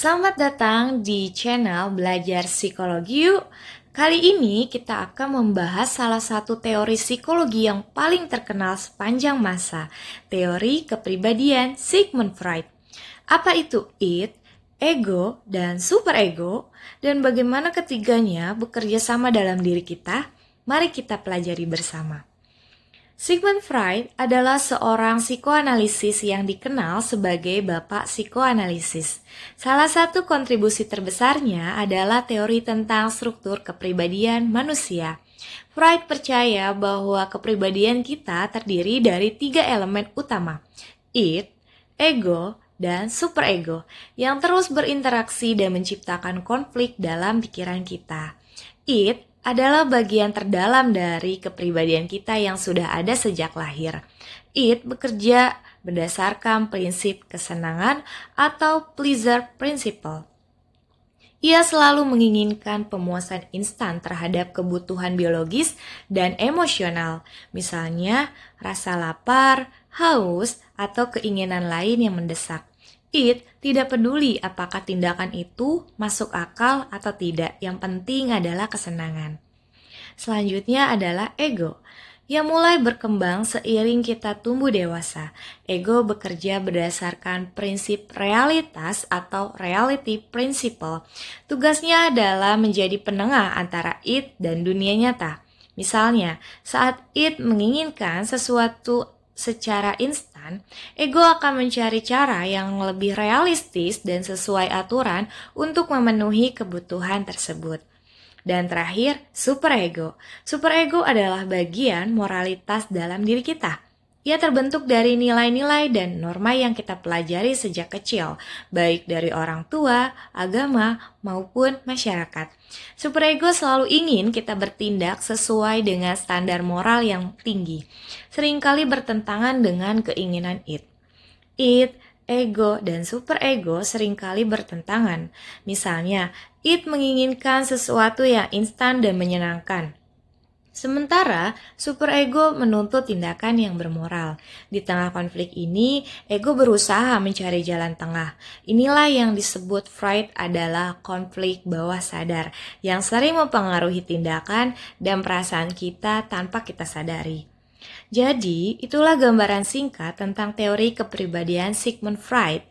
Selamat datang di channel Belajar Psikologi Yuk. Kali ini kita akan membahas salah satu teori psikologi yang paling terkenal sepanjang masa, teori kepribadian Sigmund Freud. Apa itu id, ego, dan superego, dan bagaimana ketiganya bekerja sama dalam diri kita? Mari kita pelajari bersama. Sigmund Freud adalah seorang psikoanalisis yang dikenal sebagai bapak psikoanalisis. Salah satu kontribusi terbesarnya adalah teori tentang struktur kepribadian manusia. Freud percaya bahwa kepribadian kita terdiri dari 3 elemen utama, id, ego, dan superego, yang terus berinteraksi dan menciptakan konflik dalam pikiran kita. Id adalah bagian terdalam dari kepribadian kita yang sudah ada sejak lahir. Id bekerja berdasarkan prinsip kesenangan atau pleasure principle. Ia selalu menginginkan pemuasan instan terhadap kebutuhan biologis dan emosional, misalnya rasa lapar, haus, atau keinginan lain yang mendesak. Id tidak peduli apakah tindakan itu masuk akal atau tidak, yang penting adalah kesenangan. Selanjutnya adalah ego, yang mulai berkembang seiring kita tumbuh dewasa. Ego bekerja berdasarkan prinsip realitas atau reality principle. Tugasnya adalah menjadi penengah antara id dan dunia nyata. Misalnya, saat id menginginkan sesuatu secara instan, ego akan mencari cara yang lebih realistis dan sesuai aturan untuk memenuhi kebutuhan tersebut. Dan terakhir, superego. Superego adalah bagian moralitas dalam diri kita. Ia terbentuk dari nilai-nilai dan norma yang kita pelajari sejak kecil, baik dari orang tua, agama, maupun masyarakat. Superego selalu ingin kita bertindak sesuai dengan standar moral yang tinggi, seringkali bertentangan dengan keinginan id. Id, ego, dan superego seringkali bertentangan. Misalnya, id menginginkan sesuatu yang instan dan menyenangkan. Sementara, superego menuntut tindakan yang bermoral. Di tengah konflik ini, ego berusaha mencari jalan tengah. Inilah yang disebut Freud adalah konflik bawah sadar, yang sering mempengaruhi tindakan dan perasaan kita tanpa kita sadari. Jadi, itulah gambaran singkat tentang teori kepribadian Sigmund Freud,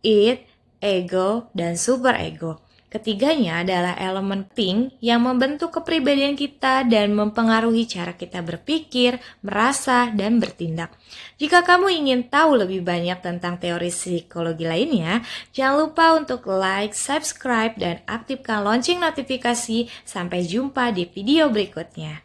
id, ego, dan superego. Ketiganya adalah elemen penting yang membentuk kepribadian kita dan mempengaruhi cara kita berpikir, merasa, dan bertindak. Jika kamu ingin tahu lebih banyak tentang teori psikologi lainnya, jangan lupa untuk like, subscribe, dan aktifkan lonceng notifikasi. Sampai jumpa di video berikutnya.